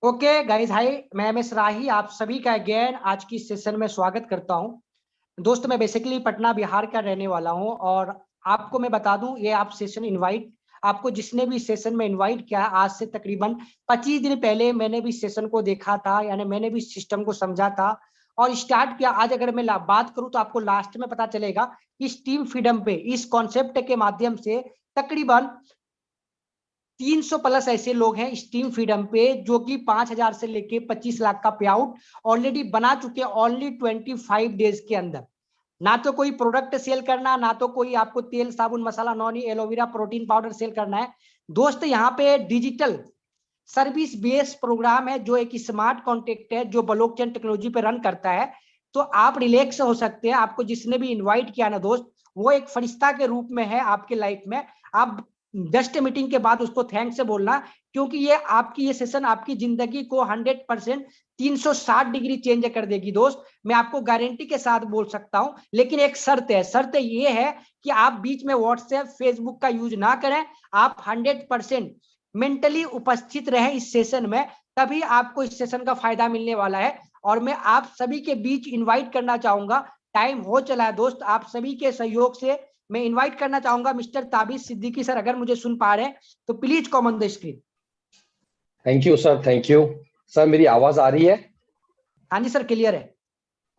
Okay guys, हाय, मैं M S राही आप सभी का अगेन आज की सेशन में स्वागत करता हूं। दोस्त, मैं बेसिकली पटना बिहार का रहने वाला हूं और आपको मैं बता दूं, ये आप सेशन इनवाइट आपको जिसने भी सेशन में इनवाइट किया, आज से तकरीबन 25 दिन पहले मैंने भी सेशन को देखा था, यानी मैंने भी सिस्टम को समझा था और स्टार्ट किया। आज अगर मैं बात करूं तो आपको लास्ट में पता चलेगा इस टीम फ्रीडम पे, इस कॉन्सेप्ट के माध्यम से तकरीबन 300 प्लस ऐसे लोग हैं स्टीम फ्रीडम पे जो कि 5,000 से लेके 25 लाख का पे आउट ऑलरेडी बना चुके हैं ओनली 25 डेज के अंदर। ना तो कोई प्रोडक्ट सेल करना, ना तो कोई आपको तेल साबुन मसाला noni aloe vera protein powder sale करना है। दोस्त, यहाँ पे डिजिटल सर्विस बेस्ड प्रोग्राम है जो एक स्मार्ट कॉन्टेक्ट है जो ब्लॉकचेन टेक्नोलॉजी पे रन करता है। तो आप रिलैक्स हो सकते हैं। आपको जिसने भी इन्वाइट किया ना दोस्त, वो एक फरिश्ता के रूप में है आपके लाइफ में। आप जस्ट मीटिंग के बाद उसको थैंक से बोलना, क्योंकि ये सेशन आपकी जिंदगी को 100% 360 डिग्री चेंज कर देगी। दोस्त, मैं आपको गारंटी के साथ बोल सकता हूं, लेकिन एक शर्त है। शर्त ये है कि आप बीच में व्हाट्सएप फेसबुक का यूज ना करें। आप 100% मेंटली उपस्थित रहे इस सेशन में, तभी आपको इस सेशन का फायदा मिलने वाला है। और मैं आप सभी के बीच इनवाइट करना चाहूंगा, टाइम हो चला है दोस्त, आप सभी के सहयोग से मैं इनवाइट करना चाहूंगा मिस्टर ताबिश सिद्दीकी सर। अगर मुझे सुन पा रहे हैं तो please come on the screen. Thank you sir, thank you sir. मेरी आवाज आ रही है? हाँ जी सर, क्लियर है।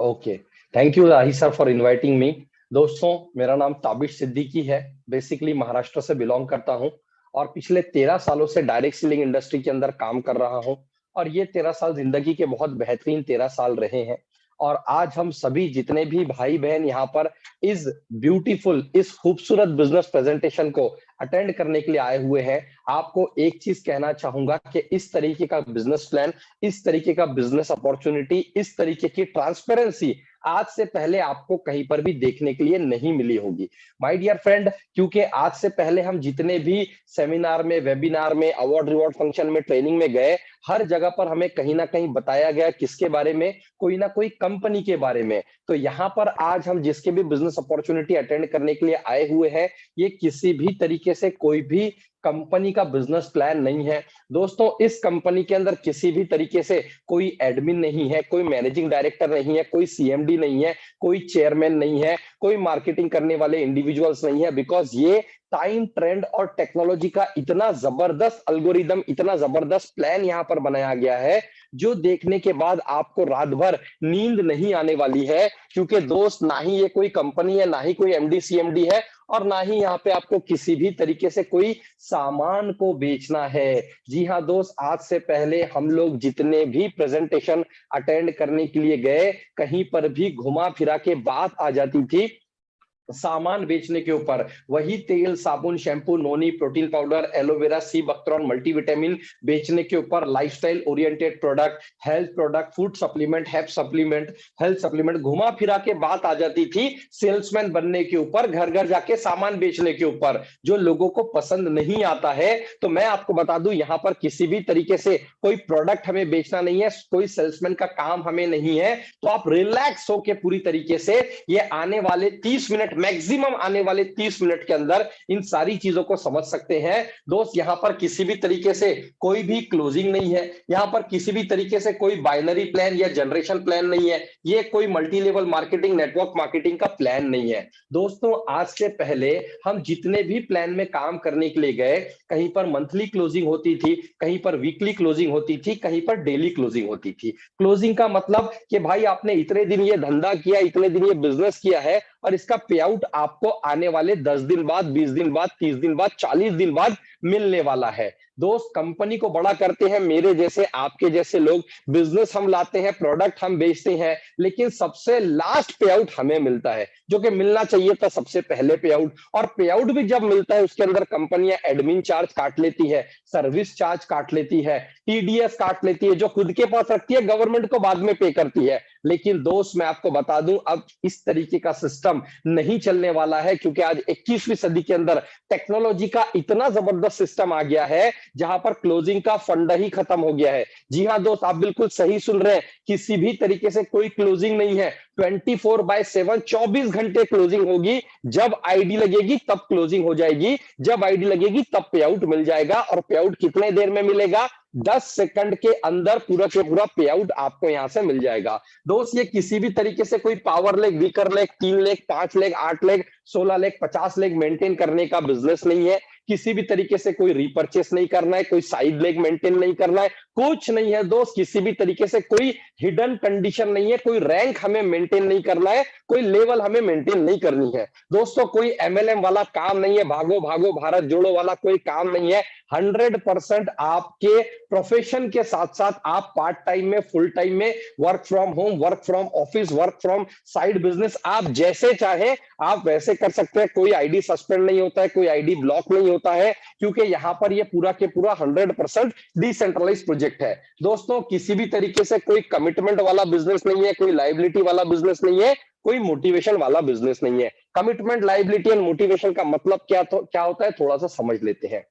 Okay, thank you Rahi sir for inviting me. दोस्तों, मेरा नाम ताबिश सिद्दीकी है। बेसिकली महाराष्ट्र से बिलोंग करता हूं और पिछले 13 सालों से डायरेक्ट सेलिंग इंडस्ट्री के अंदर काम कर रहा हूं। और ये 13 साल जिंदगी के बहुत बेहतरीन 13 साल रहे हैं। और आज हम सभी जितने भी भाई बहन यहाँ पर इस खूबसूरत बिजनेस प्रेजेंटेशन को अटेंड करने के लिए आए हुए हैं, आपको एक चीज कहना चाहूंगा कि इस तरीके का बिजनेस प्लान, इस तरीके का बिजनेस अपॉर्चुनिटी, इस तरीके की ट्रांसपेरेंसी आज से पहले आपको कहीं पर भी देखने के लिए नहीं मिली होगी माय डियर फ्रेंड। क्योंकि आज से पहले हम जितने भी सेमिनार में, वेबिनार में, अवार्ड रिवॉर्ड फंक्शन में, ट्रेनिंग में गए, हर जगह पर हमें कहीं ना कहीं बताया गया किसके बारे में, कोई ना कोई कंपनी के बारे में। तो यहाँ पर आज हम जिसके भी बिजनेस अपॉर्चुनिटी अटेंड करने के लिए आए हुए हैं, ये किसी भी तरीके से कोई भी कंपनी का बिजनेस प्लान नहीं है। दोस्तों, इस कंपनी के अंदर किसी भी तरीके से कोई एडमिन नहीं है, कोई मैनेजिंग डायरेक्टर नहीं है, कोई सीएमडी नहीं है, कोई चेयरमैन नहीं है, कोई मार्केटिंग करने वाले इंडिविजुअल्स नहीं है। बिकॉज ये टाइम, ट्रेंड और टेक्नोलॉजी का इतना जबरदस्त अल्गोरिदम, इतना जबरदस्त प्लान यहाँ पर बनाया गया है जो देखने के बाद आपको रात भर नींद नहीं आने वाली है। क्योंकि दोस्त, ना ही ये कोई कंपनी है, ना ही कोई एमडी सीएमडी है, और ना ही यहाँ पे आपको किसी भी तरीके से कोई सामान को बेचना है। जी हाँ दोस्त, आज से पहले हम लोग जितने भी प्रेजेंटेशन अटेंड करने के लिए गए, कहीं पर भी घुमा फिरा के बात आ जाती थी सामान बेचने के ऊपर। वही तेल, साबुन, शैम्पू, नोनी, प्रोटीन पाउडर, एलोवेरा, सी बख्तरॉन, मल्टीविटामिन बेचने के ऊपर, lifestyle oriented product, health product, food supplement, health supplement, घुमा फिरा के बात आ जाती थी सेल्समैन बनने के ऊपर, घर घर जाके सामान बेचने के ऊपर, जो लोगों को पसंद नहीं आता है। तो मैं आपको बता दूं, यहाँ पर किसी भी तरीके से कोई प्रोडक्ट हमें बेचना नहीं है, कोई सेल्समैन का काम हमें नहीं है। तो आप रिलैक्स होके पूरी तरीके से ये आने वाले 30 मिनट, मैक्सिमम आने वाले 30 मिनट के अंदर इन सारी चीजों को समझ सकते हैं। दोस्त, यहां पर किसी भी तरीके से कोई भी क्लोजिंग नहीं है, यहां पर किसी भी तरीके से कोई बाइनरी प्लान या जनरेशन प्लान नहीं है, ये कोई multi level marketing, network marketing का प्लान नहीं है। दोस्तों, आज से पहले हम जितने भी प्लान में काम करने के लिए गए, कहीं पर मंथली क्लोजिंग होती थी, कहीं पर वीकली क्लोजिंग होती थी, कहीं पर डेली क्लोजिंग होती थी। क्लोजिंग का मतलब कि भाई आपने इतने दिन ये धंधा किया, इतने दिन ये बिजनेस किया है और इसका पे आउट आपको आने वाले 10 दिन बाद, 20 दिन बाद, 30 दिन बाद, 40 दिन बाद मिलने वाला है। दोस्त, कंपनी को बड़ा करते हैं मेरे जैसे, आपके जैसे लोग, बिजनेस हम लाते हैं, प्रोडक्ट हम बेचते हैं, लेकिन सबसे लास्ट पे आउट हमें मिलता है, जो कि मिलना चाहिए था सबसे पहले पे आउट। और पे आउट भी जब मिलता है, उसके अंदर कंपनियां एडमिन चार्ज काट लेती है, सर्विस चार्ज काट लेती है, टीडीएस काट लेती है, जो खुद के पास रखती है, गवर्नमेंट को बाद में पे करती है। लेकिन दोस्त, मैं आपको बता दूं, अब इस तरीके का सिस्टम नहीं चलने वाला है, क्योंकि आज 21वीं सदी के अंदर टेक्नोलॉजी का इतना जबरदस्त सिस्टम आ गया है जहां पर क्लोजिंग का फंडा ही खत्म हो गया है। जी हाँ दोस्त, आप बिल्कुल सही सुन रहे हैं, किसी भी तरीके से कोई क्लोजिंग नहीं है। 24/7, 24 घंटे क्लोजिंग होगी। जब आईडी लगेगी तब क्लोजिंग हो जाएगी, जब आईडी लगेगी तब पे आउट मिल जाएगा। और पे आउट कितने देर में मिलेगा? 10 सेकंड के अंदर पूरा के पूरा पे आउट आपको यहां से मिल जाएगा। दोस्त ये किसी भी तरीके से कोई power leg, weaker leg, 3 leg, 5 leg, 8 leg, 16 leg, 50 leg maintain करने का बिजनेस नहीं है। किसी भी तरीके से कोई रिपर्चेस नहीं करना है, कोई साइड लेग मेंटेन नहीं करना है, कुछ नहीं है दोस्त। किसी भी तरीके से कोई हिडन कंडीशन नहीं है, कोई रैंक हमें मेंटेन नहीं करना है, कोई लेवल हमें मेंटेन नहीं करनी है। दोस्तों कोई एमएलएम वाला काम नहीं है, भागो भागो भारत जोड़ो वाला कोई काम नहीं है। 100% आपके प्रोफेशन के साथ साथ आप पार्ट टाइम में, फुल टाइम में, work from home, work from office, work from side business, आप जैसे चाहे आप वैसे कर सकते हैं। कोई आईडी सस्पेंड नहीं होता है, कोई आईडी ब्लॉक नहीं होता है, क्योंकि यहां पर ये पूरा के पूरा 100% डिसेंट्रलाइज प्रोजेक्ट है। दोस्तों किसी भी तरीके से कोई कमिटमेंट वाला बिजनेस नहीं है, कोई लाइबिलिटी वाला बिजनेस नहीं है, कोई मोटिवेशन वाला बिजनेस नहीं है। कमिटमेंट, लाइबिलिटी एंड मोटिवेशन का मतलब क्या होता है, थोड़ा सा समझ लेते हैं।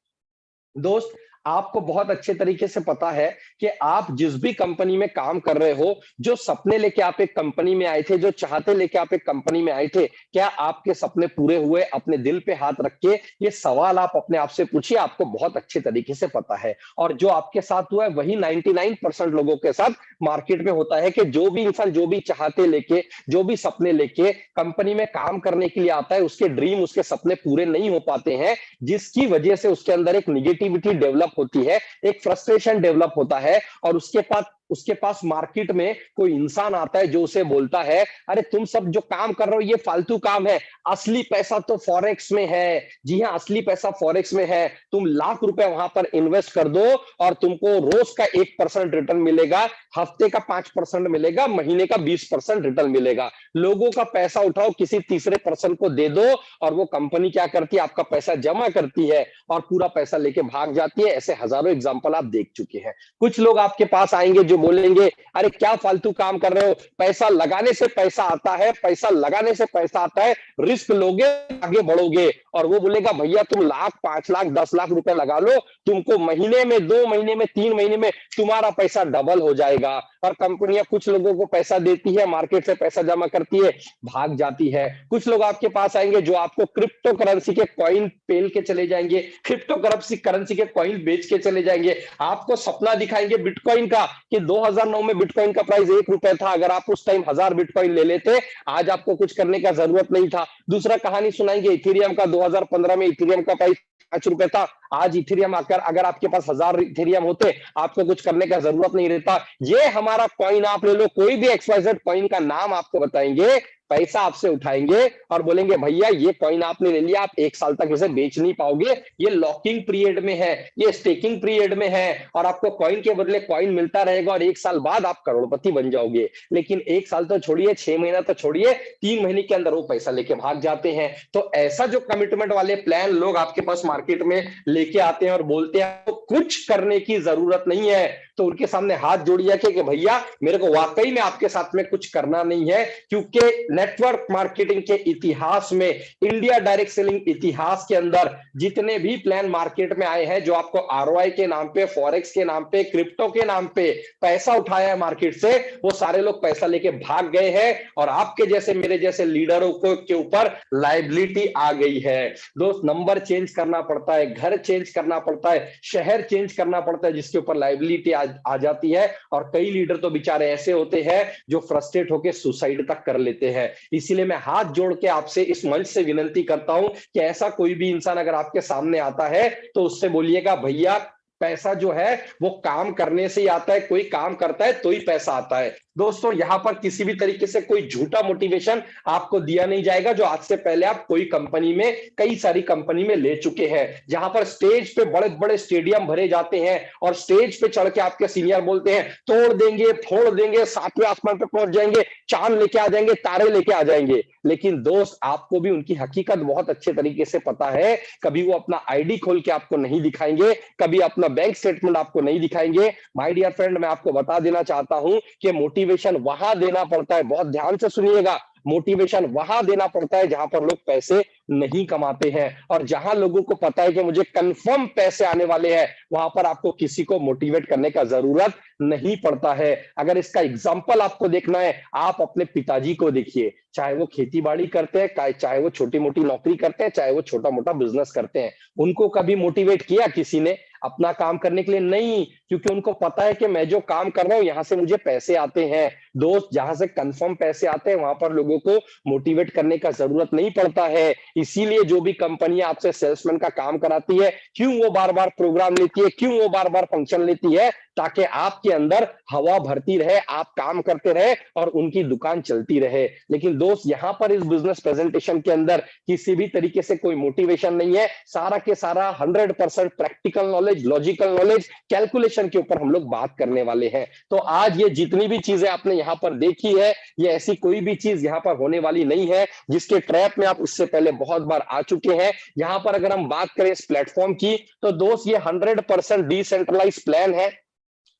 दोस्त आपको बहुत अच्छे तरीके से पता है कि आप जिस भी कंपनी में काम कर रहे हो, जो सपने लेके आप एक कंपनी में आए थे, जो चाहते लेके आप एक कंपनी में आए थे, क्या आपके सपने पूरे हुए? अपने दिल पे हाथ रख के ये सवाल आप अपने आप से पूछिए, आपको बहुत अच्छे तरीके से पता है। और जो आपके साथ हुआ है वही 99% लोगों के साथ मार्केट में होता है कि जो भी इंसान जो भी चाहते लेके, जो भी सपने लेके कंपनी में काम करने के लिए आता है, उसके ड्रीम, उसके सपने पूरे नहीं हो पाते हैं, जिसकी वजह से उसके अंदर एक निगेटिविटी डेवलप होती है, एक फ्रस्ट्रेशन डेवलप होता है। और उसके पास मार्केट में कोई इंसान आता है जो उसे बोलता है, अरे तुम सब जो काम कर रहे हो ये फालतू काम है, असली पैसा तो फॉरेक्स में है। जी हाँ, असली पैसा फॉरेक्स में है, तुम लाख रुपए वहां पर इन्वेस्ट कर दो और तुमको रोज का 1% रिटर्न मिलेगा, हफ्ते का 5% मिलेगा, महीने का 20% रिटर्न मिलेगा। लोगों का पैसा उठाओ, किसी तीसरे पर्सन को दे दो और वो कंपनी क्या करती है, आपका पैसा जमा करती है और पूरा पैसा लेके भाग जाती है। ऐसे हजारों एग्जांपल आप देख चुके हैं। कुछ लोग आपके पास आएंगे जो बोलेंगे, अरे क्या फालतू काम कर रहे हो, पैसा लगाने से पैसा आता है, पैसा लगाने से पैसा आता है, रिस्क लोगे आगे बढ़ोगे। और वो बोलेगा भैया तुम लाख, 5 लाख, 10 लाख रुपए लगा लो, तुमको महीने में, 2 महीने में, 3 महीने में तुम्हारा पैसा डबल हो जाएगा। और कंपनियां कुछ लोगों को पैसा देती है, मार्केट से पैसा जमा करती है, भाग जाती है। कुछ लोग आपके पास आएंगे जो आपको क्रिप्टो करेंसी के कॉइन पेल के चले जाएंगे, क्रिप्टो करेंसी के कॉइन बेच के चले जाएंगे, आपको सपना दिखाएंगे बिटकॉइन का कि 2009 में बिटकॉइन का प्राइस 1 रुपए था, अगर आप उस टाइम 1000 बिटकॉइन ले लेते आज आपको कुछ करने का जरूरत नहीं था। दूसरा कहानी सुनाएंगे इथेरियम का, 2015 में इथेरियम का प्राइस 5 रुपए था, आज इथेरियम आकर अगर आपके पास 1000 इथेरियम होते आपको कुछ करने का जरूरत नहीं रहता। ये हमारा कॉइन आप ले लो, कोई भी XYZ कॉइन का नाम आपको बताएंगे, पैसा आपसे उठाएंगे और बोलेंगे भैया ये कॉइन आपने ले लिया, आप 1 साल तक इसे बेच नहीं पाओगे, ये लॉकिंग पीरियड में है, ये स्टेकिंग पीरियड में है और आपको कॉइन के बदले कॉइन मिलता रहेगा और 1 साल बाद आप करोड़पति बन जाओगे। लेकिन 1 साल तो छोड़िए, 6 महीना तो छोड़िए, 3 महीने के अंदर वो पैसा लेके भाग जाते हैं। तो ऐसा जो कमिटमेंट वाले प्लान लोग आपके पास मार्केट में लेके आते हैं और बोलते हैं तो कुछ करने की जरूरत नहीं है, तो उनके सामने हाथ जोड़िए कि भैया मेरे को वाकई में आपके साथ में कुछ करना नहीं है। क्योंकि नेटवर्क मार्केटिंग के इतिहास में, इंडिया डायरेक्ट सेलिंग इतिहास के अंदर जितने भी प्लान मार्केट में आए हैं जो आपको ROI के नाम पे, फॉरेक्स के नाम पे, क्रिप्टो के नाम पे पैसा उठाया है मार्केट से, वो सारे लोग पैसा लेके भाग गए हैं और आपके जैसे, मेरे जैसे लीडरों के ऊपर लायबिलिटी आ गई है। दोस्त नंबर चेंज करना पड़ता है, घर चेंज करना पड़ता है, शहर चेंज करना पड़ता है, जिसके ऊपर लायबिलिटी आ जाती है। और कई लीडर तो बेचारे ऐसे होते हैं जो फ्रस्ट्रेट होकर सुसाइड तक कर लेते हैं। इसीलिए मैं हाथ जोड़ के आपसे इस मंच से विनती करता हूं कि ऐसा कोई भी इंसान अगर आपके सामने आता है तो उससे बोलिएगा भैया पैसा जो है वो काम करने से ही आता है, कोई काम करता है तो ही पैसा आता है। दोस्तों यहां पर किसी भी तरीके से कोई झूठा मोटिवेशन आपको दिया नहीं जाएगा, जो आज से पहले आप कोई कंपनी में, कई सारी कंपनी में ले चुके हैं, जहां पर स्टेज पे बड़े बड़े स्टेडियम भरे जाते हैं और स्टेज पे चढ़ के आपके सीनियर बोलते हैं तोड़ देंगे, फोड़ देंगे, 7वें आसमान पे पहुंच जाएंगे, चांद लेके आ जाएंगे, तारे लेके आ जाएंगे। लेकिन दोस्त आपको भी उनकी हकीकत बहुत अच्छे तरीके से पता है। कभी वो अपना आईडी खोल के आपको नहीं दिखाएंगे, कभी अपना बैंक स्टेटमेंट आपको नहीं दिखाएंगे। माय डियर फ्रेंड, मैं आपको बता देना चाहता हूं कि मोटिवेशन वहां देना पड़ता है, बहुत ध्यान से सुनिएगा, मोटिवेशन वहां देना पड़ता है जहां पर लोग पैसे नहीं कमाते हैं। और जहां लोगों को पता है कि मुझे कंफर्म पैसे आने वाले हैं, वहां पर आपको किसी को मोटिवेट करने का जरूरत नहीं पड़ता है। अगर इसका एग्जाम्पल आपको देखना है, आप अपने पिताजी को देखिए, चाहे वो खेती बाड़ी करते हैं, चाहे वो छोटी मोटी नौकरी करते हैं, चाहे वो छोटा मोटा बिजनेस करते हैं, उनको कभी मोटिवेट किया किसी ने अपना काम करने के लिए? नहीं, क्योंकि उनको पता है कि मैं जो काम कर रहा हूं यहां से मुझे पैसे आते हैं। दोस्त, जहां से कंफर्म पैसे आते हैं वहां पर लोगों को मोटिवेट करने का जरूरत नहीं पड़ता है। इसीलिए जो भी कंपनियां आपसे सेल्समैन का काम कराती है, क्यों वो बार बार प्रोग्राम लेती है, क्यों वो बार बार फंक्शन लेती है? ताकि आपके अंदर हवा भरती रहे, आप काम करते रहे और उनकी दुकान चलती रहे। लेकिन दोस्त, यहां पर इस बिजनेस प्रेजेंटेशन के अंदर किसी भी तरीके से कोई मोटिवेशन नहीं है। सारा के सारा 100% practical knowledge, logical knowledge, calculation के ऊपर हम लोग बात करने वाले हैं। तो आज ये जितनी भी चीजें आपने यहाँ पर देखी है, ये ऐसी कोई भी चीज यहाँ पर होने वाली नहीं है जिसके ट्रैप में आप इससे पहले बहुत बार आ चुके हैं। यहाँ पर अगर हम बात करें इस प्लेटफॉर्म की, तो दोस्त ये 100% डिसेंट्रलाइज प्लान है।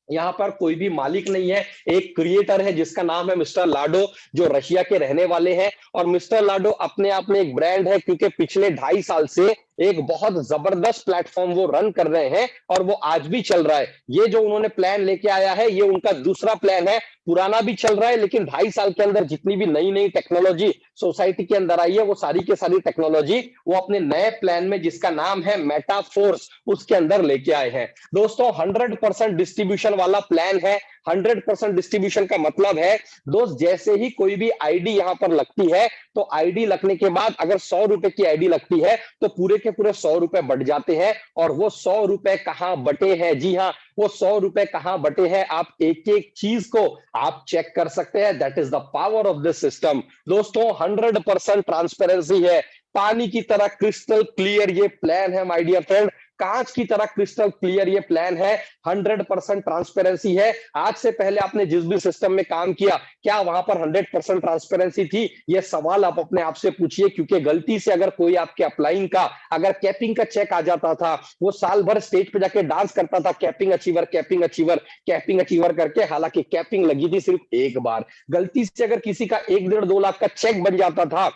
यहाँ पर कोई भी मालिक नहीं है, एक क्रिएटर है जिसका नाम है मिस्टर लाडो, जो रशिया के रहने वाले हैं। और मिस्टर लाडो अपने आप में एक ब्रांड है, क्योंकि पिछले 2.5 साल से एक बहुत जबरदस्त प्लेटफॉर्म वो रन कर रहे हैं और वो आज भी चल रहा है। ये जो उन्होंने प्लान लेके आया है, ये उनका दूसरा प्लान है। पुराना भी चल रहा है, लेकिन 2.5 साल के अंदर जितनी भी नई नई टेक्नोलॉजी सोसाइटी के अंदर आई है, वो सारी के सारी टेक्नोलॉजी वो अपने नए प्लान में, जिसका नाम है मेटाफोर्स, उसके अंदर लेके आए हैं। दोस्तों, 100% डिस्ट्रीब्यूशन वाला प्लान है। 100% डिस्ट्रीब्यूशन का मतलब है दोस्त, जैसे ही कोई भी आईडी यहां पर लगती है, तो आईडी लगने के बाद अगर 100 रुपए की आईडी लगती है, तो पूरे के पूरे 100 रुपए बढ़ जाते हैं। और वो 100 रुपए कहां बटे हैं? जी हाँ, वो 100 रुपए कहां बटे हैं, आप एक एक चीज को आप चेक कर सकते हैं। That is the power of this system. दोस्तों, 100% ट्रांसपेरेंसी है, पानी की तरह क्रिस्टल क्लियर ये प्लान है माय डियर फ्रेंड, कांच की तरह क्रिस्टल क्लियर ये प्लान है। 100% ट्रांसपेरेंसी है। आज से पहले आपने जिस भी सिस्टम में काम किया, क्या वहां पर 100% ट्रांसपेरेंसी थी? ये सवाल आप अपने आप से पूछिए, क्योंकि गलती से अगर कोई आपके अपलाइन का, अगर कैपिंग का चेक आ जाता था, वो साल भर स्टेज पे जाके डांस करता था, capping achiever, capping achiever, capping achiever करके, हालांकि कैपिंग लगी थी सिर्फ एक बार। गलती से अगर किसी का 1-1.5-2 लाख का चेक बन जाता था,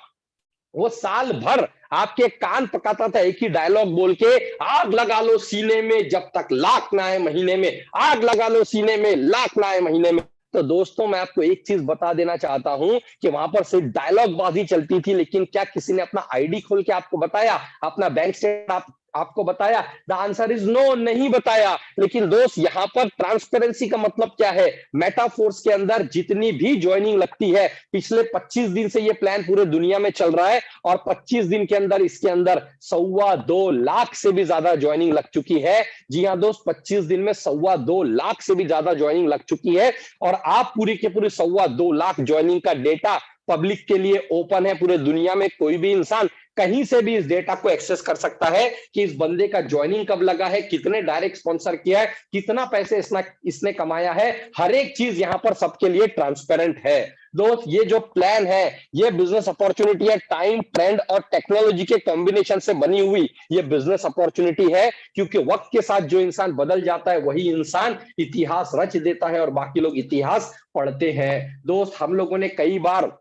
वो साल भर आपके कान पकाता था एक ही डायलॉग बोल के, आग लगा लो सीने में जब तक लाख ना आए महीने में, आग लगा लो सीने में लाख ना आए महीने में। तो दोस्तों, मैं आपको एक चीज बता देना चाहता हूं कि वहां पर सिर्फ डायलॉग बाजी चलती थी, लेकिन क्या किसी ने अपना आईडी खोल के आपको बताया, अपना बैंक स्टेटमेंट आपको बताया? द आंसर इज नो, नहीं बताया। लेकिन दोस्त, यहां पर ट्रांसपेरेंसी का मतलब क्या है? मेटाफोर्स के अंदर जितनी भी ज्वाइनिंग लगती है, पिछले 25 दिन से ये प्लान पूरे दुनिया में चल रहा है, और 25 दिन के अंदर इसके अंदर 2.25 लाख से भी ज्यादा ज्वाइनिंग लग चुकी है। जी हाँ दोस्त, 25 दिन में 2.25 लाख से भी ज्यादा ज्वाइनिंग लग चुकी है। और आप पूरी के पूरी 2.25 लाख ज्वाइनिंग का डेटा पब्लिक के लिए ओपन है। पूरे दुनिया में कोई भी इंसान कहीं से भी इस डेटा को एक्सेस कर सकता है कि इस बंदे का ज्वाइनिंग कब लगा है, कितने डायरेक्ट स्पॉन्सर किया है, कितना पैसे इसने कमाया है। हर एक चीज यहां पर सबके लिए ट्रांसपेरेंट है। दोस्त, ये जो प्लान है, ये बिजनेस अपॉर्चुनिटी है, टाइम, ट्रेंड और टेक्नोलॉजी के कॉम्बिनेशन से बनी हुई ये बिजनेस अपॉर्चुनिटी है। क्योंकि वक्त के साथ जो इंसान बदल जाता है, वही इंसान इतिहास रच देता है और बाकी लोग इतिहास पढ़ते हैं। दोस्त, हम लोगों ने कई बार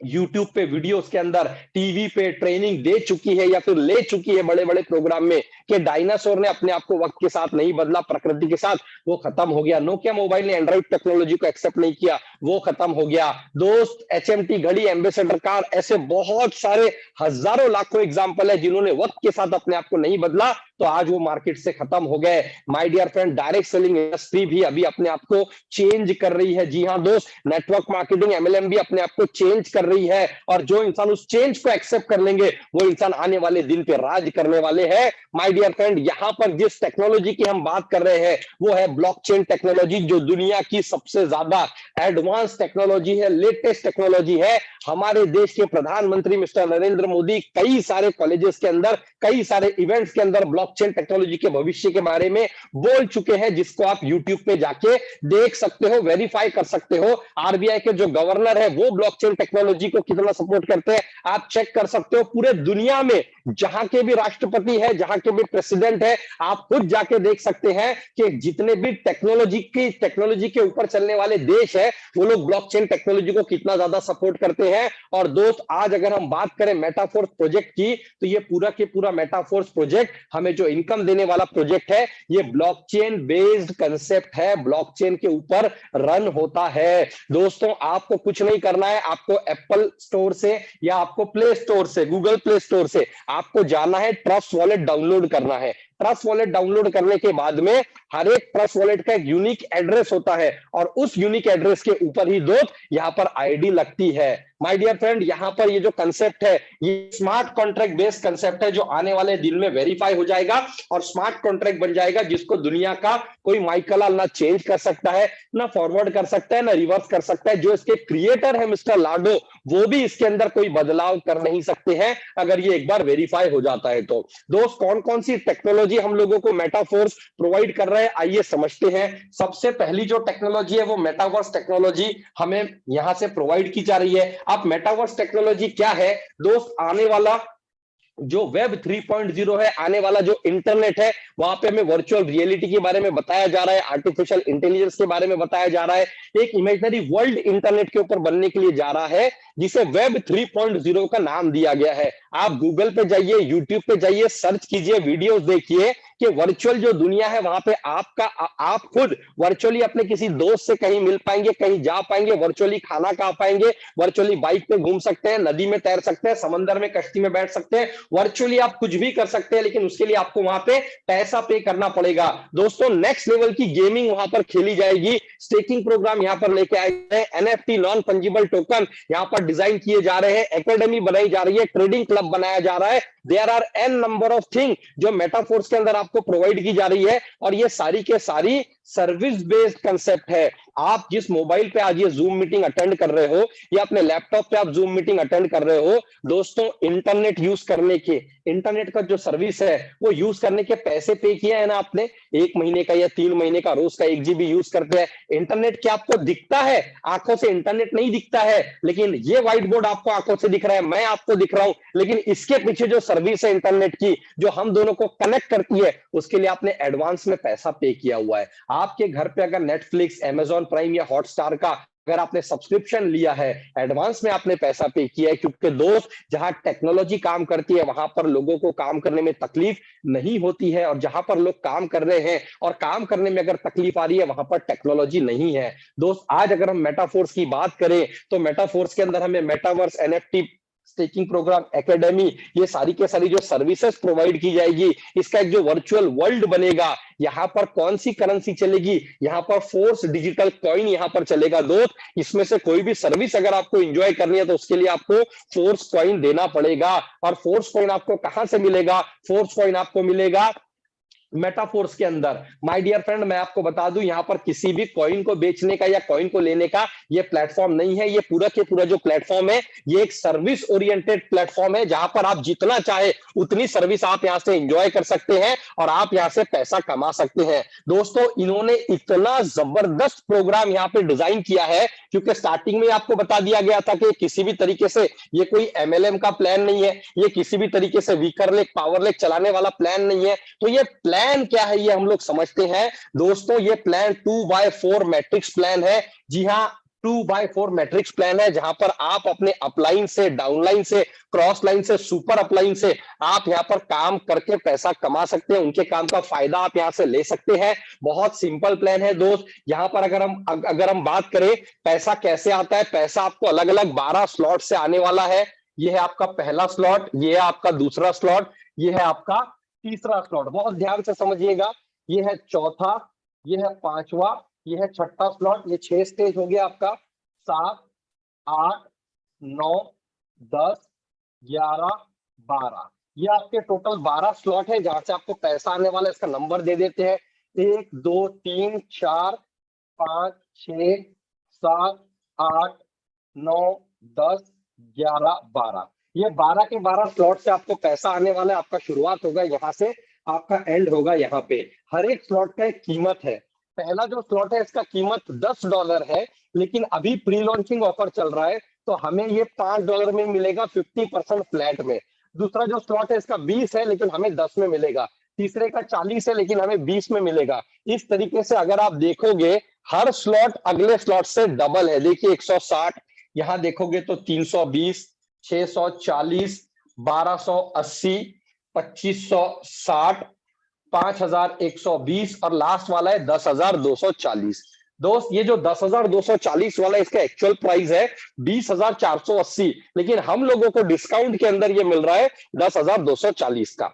YouTube पे वीडियोस के अंदर, टीवी पे ट्रेनिंग दे चुकी है या फिर ले चुकी है बड़े बड़े प्रोग्राम में, कि डायनासोर ने अपने आप को वक्त के साथ नहीं बदला, प्रकृति के साथ वो खत्म हो गया। नोकिया मोबाइल ने एंड्रॉइड टेक्नोलॉजी को एक्सेप्ट नहीं किया, वो खत्म हो गया। दोस्त, HMT घड़ी, एम्बेसडर कार, ऐसे बहुत सारे हजारों लाखों एग्जाम्पल है जिन्होंने वक्त के साथ अपने आप को नहीं बदला, तो आज वो मार्केट से खत्म हो गए। My dear friend, direct selling industry भी अभी अपने आप को चेंज कर रही है। जी हाँ दोस्त, नेटवर्क मार्केटिंग, MLM भी अपने आप को चेंज कर रही है। और जो इंसान उस चेंज को एक्सेप्ट कर लेंगे, वो इंसान आने वाले दिन पे राज करने वाले हैं। माय डियर फ्रेंड, यहां पर जिस टेक्नोलॉजी की हम बात कर रहे हैं, वो है ब्लॉकचेन टेक्नोलॉजी, जो दुनिया की सबसे ज्यादा एडवांस टेक्नोलॉजी है, लेटेस्ट टेक्नोलॉजी है। हमारे देश के प्रधानमंत्री मिस्टर नरेंद्र मोदी कई सारे कॉलेजेस के अंदर, कई सारे इवेंट्स के अंदर ब्लॉकचेन टेक्नोलॉजी के भविष्य के बारे में बोल चुके हैं, जिसको आप यूट्यूब पे जाके देख सकते हो, वेरीफाई कर सकते हो। RBI के जो गवर्नर है, वो ब्लॉकचेन टेक्नोलॉजी को कितना सपोर्ट करते हैं, आप चेक कर सकते हो। पूरे दुनिया में जहां के भी राष्ट्रपति है, जहां के भी के प्रेसिडेंट है। आप खुद जाके देख सकते हैं कि जितने भी टेक्नोलॉजी के ऊपर चलने वाले देश है वो लोग ब्लॉकचेन टेक्नोलॉजी को कितना ज्यादा सपोर्ट करते हैं। और दोस्त आज अगर हम बात करें मेटाफोर्स प्रोजेक्ट की, तो ये पूरा के पूरा मेटाफोर्स प्रोजेक्ट हमें जो इनकम देने वाला प्रोजेक्ट है ये ब्लॉकचेन बेस्ड कंसेप्ट है, ब्लॉकचेन के ऊपर रन होता है। दोस्तों आपको कुछ नहीं करना है, आपको एप्पल स्टोर से या आपको प्ले स्टोर से, गूगल प्ले स्टोर से आपको जाना है, ट्रस्ट वॉलेट डाउनलोड करना है। ट्रस्ट वॉलेट डाउनलोड करने के बाद में हर एक ट्रस्ट वॉलेट का एक यूनिक एड्रेस होता है और उस यूनिक एड्रेस के ऊपर ही दोस्त यहां पर आईडी लगती है। माय डियर फ्रेंड, यहां पर ये जो कंसेप्ट है ये स्मार्ट कॉन्ट्रैक्ट बेस्ड कंसेप्ट है जो आने वाले दिन में वेरीफाई हो जाएगा और स्मार्ट कॉन्ट्रैक्ट बन जाएगा जिसको दुनिया का कोई माइकलाल ना चेंज कर सकता है, ना फॉरवर्ड कर सकता है, ना रिवर्स कर सकता है। जो इसके क्रिएटर है मिस्टर लाडो, वो भी इसके अंदर कोई बदलाव कर नहीं सकते हैं अगर ये एक बार वेरीफाई हो जाता है तो। दोस्त कौन कौन सी टेक्नोलॉजी हम लोगों को मेटाफोर्स प्रोवाइड कर रहा है आइए समझते हैं। सबसे पहली जो टेक्नोलॉजी है वो मेटावर्स टेक्नोलॉजी हमें यहां से प्रोवाइड की जा रही है। अब मेटावर्स टेक्नोलॉजी क्या है दोस्त, आने वाला जो वेब 3.0 है, आने वाला जो इंटरनेट है, वहां पे हमें वर्चुअल रियलिटी के बारे में बताया जा रहा है, आर्टिफिशियल इंटेलिजेंस के बारे में बताया जा रहा है, एक इमेजिनरी वर्ल्ड इंटरनेट के ऊपर बनने के लिए जा रहा है जिसे वेब 3.0 का नाम दिया गया है। आप गूगल पे जाइए, यूट्यूब पे जाइए, सर्च कीजिए, वीडियोस देखिए कि वर्चुअल जो दुनिया है वहां पे आप खुद वर्चुअली अपने किसी दोस्त से कहीं मिल पाएंगे, कहीं जा पाएंगे, वर्चुअली खाना खा पाएंगे, वर्चुअली बाइक पे घूम सकते हैं, नदी में तैर सकते हैं, समंदर में कश्ती में बैठ सकते हैं, वर्चुअली आप कुछ भी कर सकते हैं, लेकिन उसके लिए आपको वहां पे पैसा पे करना पड़ेगा। दोस्तों नेक्स्ट लेवल की गेमिंग वहां पर खेली जाएगी, स्टेकिंग प्रोग्राम यहां पर लेके आए हैं, एनएफटी नॉन फंजिबल टोकन यहां पर डिजाइन किए जा रहे हैं, एकेडमी बनाई जा रही है, ट्रेडिंग क्लब बनाया जा रहा है। There are an number of thing जो मेटाफोर्स के अंदर आपको प्रोवाइड की जा रही है और ये सारी के सारी सर्विस बेस्ड कंसेप्ट है। आप जिस मोबाइल पे आज ये जूम मीटिंग अटेंड कर रहे हो या अपने लैपटॉप पे आप जूम मीटिंग अटेंड कर रहे हो, दोस्तों इंटरनेट यूज करने के, इंटरनेट का जो सर्विस है वो यूज करने के पैसे पे किया है ना आपने, 1 महीने का या 3 महीने का, रोज का 1 GB यूज करते हैं। इंटरनेट क्या आपको दिखता है? आंखों से इंटरनेट नहीं दिखता है, लेकिन ये व्हाइट बोर्ड आपको आंखों से दिख रहा है, मैं आपको दिख रहा हूं, लेकिन इसके पीछे जो सर्विस है इंटरनेट की जो हम दोनों को कनेक्ट करती है उसके लिए आपने एडवांस में पैसा पे किया हुआ है। आपके घर पे अगर नेटफ्लिक्स, अमेजॉन प्राइम या हॉटस्टार का अगर आपने सब्सक्रिप्शन लिया है, एडवांस में आपने पैसा पे किया है, क्योंकि दोस्त जहां टेक्नोलॉजी काम करती है वहां पर लोगों को काम करने में तकलीफ नहीं होती है और जहां पर लोग काम कर रहे हैं और काम करने में अगर तकलीफ आ रही है वहां पर टेक्नोलॉजी नहीं है। दोस्त आज अगर हम मेटाफोर्स की बात करें तो मेटाफोर्स के अंदर हमें metaverse, NFT, staking program, academy, ये सारी के सारी जो सर्विसेज प्रोवाइड की जाएगी, इसका एक जो वर्चुअल वर्ल्ड बनेगा, यहाँ पर कौन सी करेंसी चलेगी, यहाँ पर फोर्स डिजिटल कॉइन यहाँ पर चलेगा दोस्त। इसमें से कोई भी सर्विस अगर आपको एंजॉय करनी है तो उसके लिए आपको फोर्स कॉइन देना पड़ेगा। और फोर्स कॉइन आपको कहां से मिलेगा? फोर्स कॉइन आपको मिलेगा मेटाफोर्स के अंदर। माय डियर फ्रेंड, मैं आपको बता दूं यहां पर किसी भी कॉइन को बेचने का या कॉइन को लेने का ये प्लेटफॉर्म नहीं है। ये पूरा के पूरा जो प्लेटफॉर्म है ये एक सर्विस ओरिएंटेड प्लेटफॉर्म है जहां पर आप जितना चाहे उतनी सर्विस आप यहां से एंजॉय कर सकते हैं और आप यहां से पैसा कमा सकते हैं। दोस्तों इन्होंने इतना जबरदस्त प्रोग्राम यहां पे डिजाइन किया है, क्योंकि स्टार्टिंग में आपको बता दिया गया था कि किसी भी तरीके से ये कोई MLM का प्लान नहीं है, ये किसी भी तरीके से वीकर लेग, पावर लेग चलाने वाला प्लान नहीं है। तो ये प्लान क्या है ये हम लोग समझते हैं। दोस्तों ये प्लान 2x4 मैट्रिक्स प्लान है। जी हाँ, 2x4 मैट्रिक्स प्लान है जहां पर आप अपने अपलाइन से, डाउनलाइन से, क्रॉस लाइन से, सुपर अपलाइन से आप यहां पर काम करके पैसा कमा सकते हैं, उनके काम का फायदा आप यहां से ले सकते हैं। बहुत सिंपल प्लान है दोस्त। यहां पर अगर हम बात करें पैसा कैसे आता है, पैसा आपको अलग अलग 12 स्लॉट से आने वाला है। ये है आपका पहला स्लॉट, ये है आपका दूसरा स्लॉट, ये है आपका तीसरा स्लॉट। बहुत ध्यान से समझिएगा, ये है चौथा, ये है पांचवा, ये है छठा स्लॉट। ये 6 स्टेज हो गया आपका, 7, 8, 9, 10, 11, 12। ये आपके टोटल 12 स्लॉट है जहां से आपको पैसा आने वाला है। इसका नंबर दे देते हैं, 1, 2, 3, 4, 5, 6, 7, 8, 9, 10, 11, 12। ये 12 के 12 स्लॉट से आपको पैसा आने वाला है। आपका शुरुआत होगा यहाँ से, आपका एंड होगा यहाँ पे। हर एक स्लॉट का एक कीमत है। पहला जो स्लॉट है इसका कीमत $10 है, लेकिन अभी प्री लॉन्चिंग ऑफर चल रहा है तो हमें ये $5 में मिलेगा 50% फ्लैट में। दूसरा जो स्लॉट है इसका 20 है, लेकिन हमें 10 में मिलेगा। तीसरे का 40 है लेकिन हमें 20 में मिलेगा। इस तरीके से अगर आप देखोगे हर स्लॉट अगले स्लॉट से डबल है। देखिए 160, यहां देखोगे तो 320, 640, 1280, 2560, 5120 और लास्ट वाला है 10,240। दोस्त ये जो 10,240 वाला इसका एक्चुअल प्राइस है 20,480, लेकिन हम लोगों को डिस्काउंट के अंदर ये मिल रहा है 10,240 का।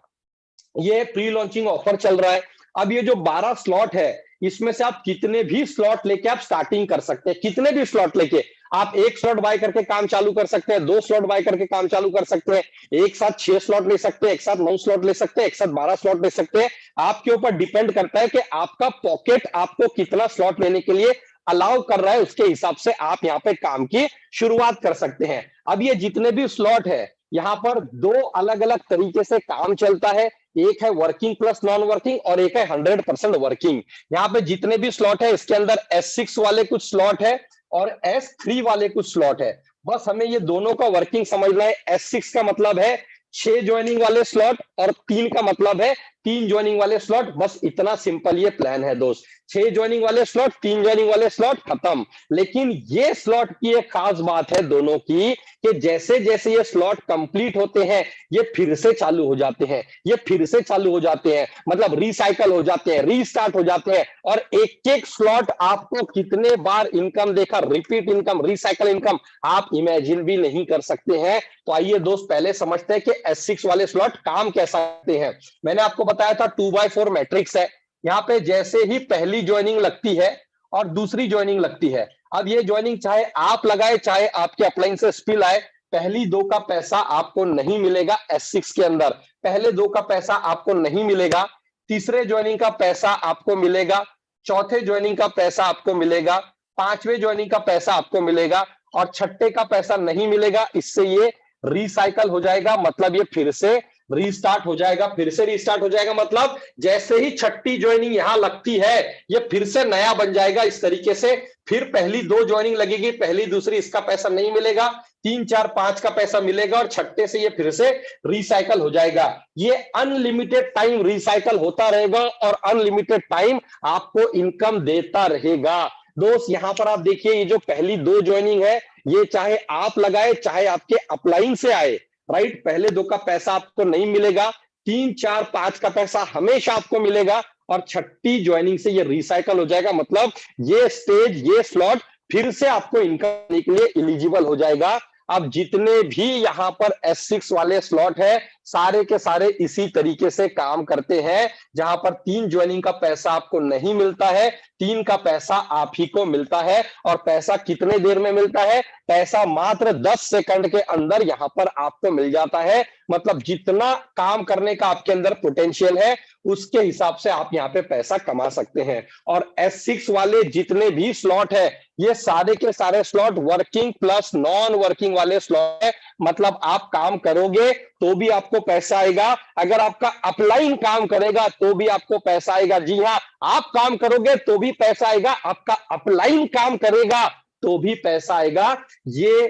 ये प्री लॉन्चिंग ऑफर चल रहा है। अब ये जो 12 स्लॉट है इसमें से आप कितने भी स्लॉट लेके आप स्टार्टिंग कर सकते हैं। कितने भी स्लॉट लेके आप 1 स्लॉट बाय करके काम चालू कर सकते हैं, 2 स्लॉट बाय करके काम चालू कर सकते हैं, एक साथ 6 स्लॉट ले सकते हैं, एक साथ 9 स्लॉट ले सकते हैं, एक साथ 12 स्लॉट ले सकते हैं। आपके ऊपर डिपेंड करता है कि आपका पॉकेट आपको कितना स्लॉट लेने के लिए अलाउ कर रहा है, उसके हिसाब से आप यहाँ पे काम की शुरुआत कर सकते हैं। अब ये जितने भी स्लॉट है यहाँ पर 2 अलग अलग तरीके से काम चलता है। एक है वर्किंग प्लस नॉन वर्किंग और एक है 100% वर्किंग। यहाँ पे जितने भी स्लॉट है इसके अंदर S6 वाले कुछ स्लॉट है और S3 वाले कुछ स्लॉट है। बस हमें ये दोनों का वर्किंग समझना है। S6 का मतलब है 6 ज्वाइनिंग वाले स्लॉट और 3 का मतलब है 3 ज्वाइनिंग वाले स्लॉट। बस इतना सिंपल ये प्लान है दोस्त। 6 ज्वाइनिंग वाले स्लॉट, 3 ज्वाइनिंग वाले स्लॉट, खत्म। लेकिन ये स्लॉट की एक खास बात है दोनों की कि जैसे जैसे ये स्लॉट कंप्लीट होते हैं ये फिर से चालू हो जाते हैं, ये फिर से चालू हो जाते हैं, मतलब रिसाइकल हो जाते हैं, रीस्टार्ट हो जाते हैं। और एक एक स्लॉट आपको कितने बार इनकम देखा, रिपीट इनकम, रिसाइकल इनकम, आप इमेजिन भी नहीं कर सकते हैं। तो आइए दोस्त पहले समझते हैं कि S6 वाले स्लॉट काम कैसा करते हैं। मैंने आपको बताया था 2x4 मैट्रिक्स है। यहाँ पे जैसे ही पहली ज्वाइनिंग लगती है और दूसरी ज्वाइनिंग लगती है, अब ये ज्वाइनिंग चाहे आप लगाए चाहे आपके अपलाइन से स्पिल आए, पहली 2 का पैसा आपको नहीं मिलेगा। S6 के अंदर पहले 2 का पैसा आपको नहीं मिलेगा, तीसरे ज्वाइनिंग का पैसा आपको मिलेगा, चौथे ज्वाइनिंग का पैसा आपको मिलेगा, पांचवें ज्वाइनिंग का पैसा आपको मिलेगा और छठे का पैसा नहीं मिलेगा। इससे ये रिसाइकल हो जाएगा, मतलब ये फिर से रीस्टार्ट हो जाएगा। फिर से रीस्टार्ट हो जाएगा मतलब जैसे ही छठी ज्वाइनिंग यहां लगती है ये फिर से नया बन जाएगा। इस तरीके से फिर पहली 2 ज्वाइनिंग लगेगी, पहली दूसरी, इसका पैसा नहीं मिलेगा, 3 4 5 का पैसा मिलेगा और छठे से ये फिर से रिसाइकल हो जाएगा। ये अनलिमिटेड टाइम रिसाइकल होता रहेगा और अनलिमिटेड टाइम आपको इनकम देता रहेगा। दोस्त यहां पर आप देखिए ये जो पहली 2 ज्वाइनिंग है ये चाहे आप लगाए चाहे आपके अपलाइन से आए, राइट, पहले 2 का पैसा आपको नहीं मिलेगा, 3 4 5 का पैसा हमेशा आपको मिलेगा और छठी ज्वाइनिंग से ये रिसाइकल हो जाएगा। मतलब ये स्टेज, ये स्लॉट फिर से आपको इनकम देने के लिए एलिजिबल हो जाएगा। अब जितने भी यहां पर S6 वाले स्लॉट है सारे के सारे इसी तरीके से काम करते हैं, जहां पर 3 ज्वाइनिंग का पैसा आपको नहीं मिलता है, 3 का पैसा आप ही को मिलता है। और पैसा कितने देर में मिलता है? पैसा मात्र 10 सेकंड के अंदर यहां पर आपको मिल जाता है। मतलब जितना काम करने का आपके अंदर पोटेंशियल है उसके हिसाब से आप यहाँ पे पैसा कमा सकते हैं। और S6 वाले जितने भी स्लॉट है ये सारे के सारे slot working plus non working वाले स्लॉट है। मतलब आप काम करोगे तो भी आपको पैसा आएगा, अगर आपका अपलाइन काम करेगा तो भी आपको पैसा आएगा। जी हाँ, आप काम करोगे तो भी पैसा आएगा, आपका अपलाइन काम करेगा तो भी पैसा आएगा। ये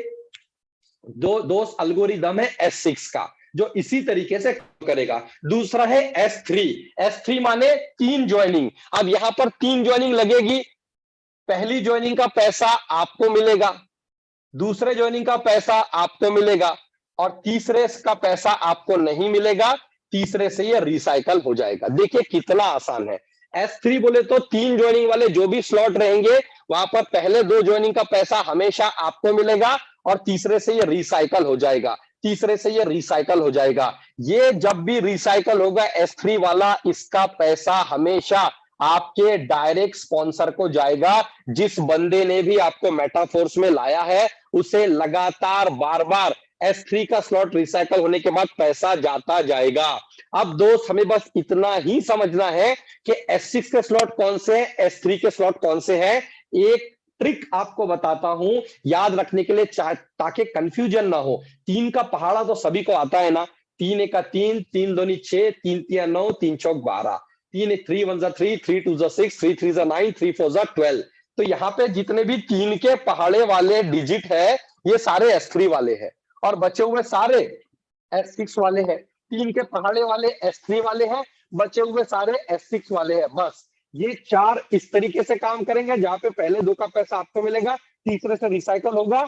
दोस्त एल्गोरिदम है S6 का जो इसी तरीके से करेगा। दूसरा है S3। S3 माने 3 ज्वाइनिंग। अब यहां पर 3 ज्वाइनिंग लगेगी, पहली ज्वाइनिंग का पैसा आपको मिलेगा, दूसरे ज्वाइनिंग का पैसा आपको मिलेगा और तीसरे का पैसा आपको नहीं मिलेगा। तीसरे से ये रिसाइकल हो जाएगा। देखिए कितना आसान है। S3 बोले तो 3 ज्वाइनिंग वाले जो भी स्लॉट रहेंगे वहां पर पहले 2 ज्वाइनिंग का पैसा हमेशा आपको मिलेगा और तीसरे से ये रिसाइकल हो जाएगा, तीसरे से ये रिसाइकल हो जाएगा। ये जब भी रिसाइकल होगा S3 वाला, इसका पैसा हमेशा आपके डायरेक्ट स्पॉन्सर को जाएगा। जिस बंदे ने भी आपको मेटाफोर्स में लाया है उसे लगातार बार बार S3 का स्लॉट रिसाइकल होने के बाद पैसा जाता जाएगा। अब दोस्त हमें बस इतना ही समझना है कि S6 के स्लॉट कौन से हैं, S3 के स्लॉट कौन से हैं। एक ट्रिक आपको बताता हूं याद रखने के लिए ताकि कंफ्यूजन ना हो। 3 का पहाड़ा तो सभी को आता है ना, 3 1 3, 3 2 6, 3 3 9, 3 4 12, 3 3 1 3, 3 2 6, 3 3 9, 3 4 12। तो यहाँ पे जितने भी 3 के पहाड़े वाले डिजिट है ये सारे S3 वाले हैं और बचे हुए सारे S6 वाले हैं। 3 के पहाड़े वाले S3 वाले हैं, बचे हुए सारे S6 वाले हैं। बस ये 4 इस तरीके से काम करेंगे, जहां पे पहले 2 का पैसा आपको मिलेगा, तीसरे से रिसाइकल होगा।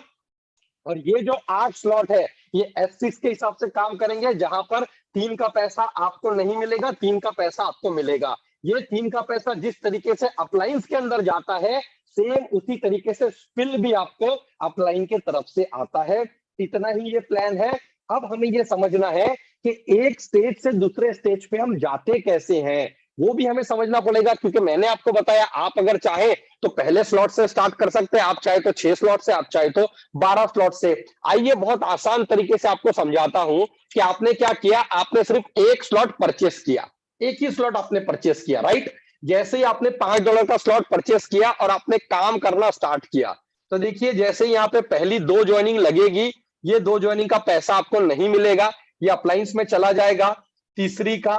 और ये जो 8 स्लॉट है ये S6 के हिसाब से काम करेंगे, जहां पर 3 का पैसा आपको नहीं मिलेगा, 3 का पैसा आपको मिलेगा। ये 3 का पैसा जिस तरीके से अपलाइंस के अंदर जाता है, सेम उसी तरीके से स्पिल भी आपको अपलाइन के तरफ से आता है। इतना ही ये प्लान है। अब हमें ये समझना है कि एक स्टेज से दूसरे स्टेज पे हम जाते कैसे हैं, वो भी हमें समझना पड़ेगा। क्योंकि मैंने आपको बताया, आप अगर चाहे तो पहले स्लॉट से स्टार्ट कर सकते हैं, आप चाहे तो 6 स्लॉट से, आप चाहे तो 12 स्लॉट से। आइए बहुत आसान तरीके से आपको समझाता हूं कि आपने क्या किया। आपने सिर्फ एक स्लॉट परचेस किया, एक ही स्लॉट आपने परचेस किया, राइट। जैसे ही आपने $5 का स्लॉट परचेस किया और आपने काम करना स्टार्ट किया, तो देखिए जैसे ही यहाँ पे पहली 2 ज्वाइनिंग लगेगी, ये 2 ज्वाइनिंग का पैसा आपको नहीं मिलेगा, ये अप्लायंस में चला जाएगा। तीसरी का,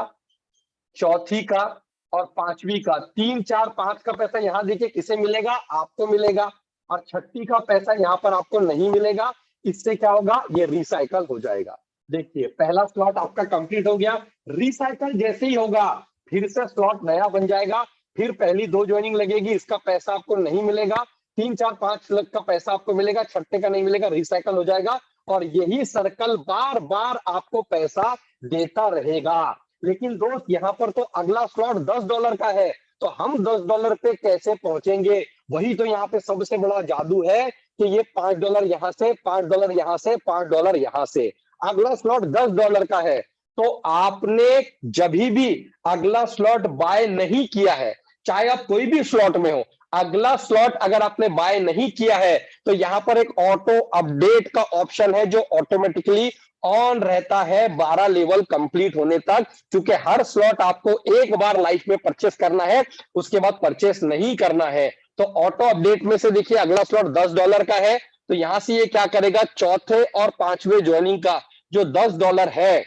चौथी का और पांचवी का, 3, 4, 5 का पैसा यहाँ देखिए किसे मिलेगा, आपको मिलेगा। और छठी का पैसा यहाँ पर आपको नहीं मिलेगा। इससे क्या होगा, ये रिसाइकल हो जाएगा। देखिए पहला स्लॉट आपका कंप्लीट हो गया। रिसाइकल जैसे ही होगा, फिर से स्लॉट नया बन जाएगा, फिर पहली 2 ज्वाइनिंग लगेगी, इसका पैसा आपको नहीं मिलेगा। 3, 4, 5 लाख का पैसा आपको मिलेगा, छठे का नहीं मिलेगा, रिसाइकल हो जाएगा। और यही सर्कल बार बार आपको पैसा देता रहेगा। लेकिन दोस्त यहाँ पर तो अगला स्लॉट $10 का है, तो हम $10 पे कैसे पहुंचेंगे? वही तो यहाँ पे सबसे बड़ा जादू है कि ये $5 यहाँ से, $5 यहाँ से, $5 यहाँ से। अगला स्लॉट $10 का है, तो आपने जब भी अगला स्लॉट बाय नहीं किया है, चाहे आप कोई भी स्लॉट में हो, अगला स्लॉट अगर आपने बाय नहीं किया है, तो यहां पर एक ऑटो अपडेट का ऑप्शन है जो ऑटोमेटिकली ऑन रहता है 12 लेवल कंप्लीट होने तक। क्योंकि हर स्लॉट आपको एक बार लाइफ में परचेस करना है, उसके बाद परचेस नहीं करना है। तो ऑटो अपडेट में से देखिए अगला स्लॉट $10 का है, तो यहां से ये क्या करेगा, चौथे और पांचवें ज्वाइनिंग का जो $10 है,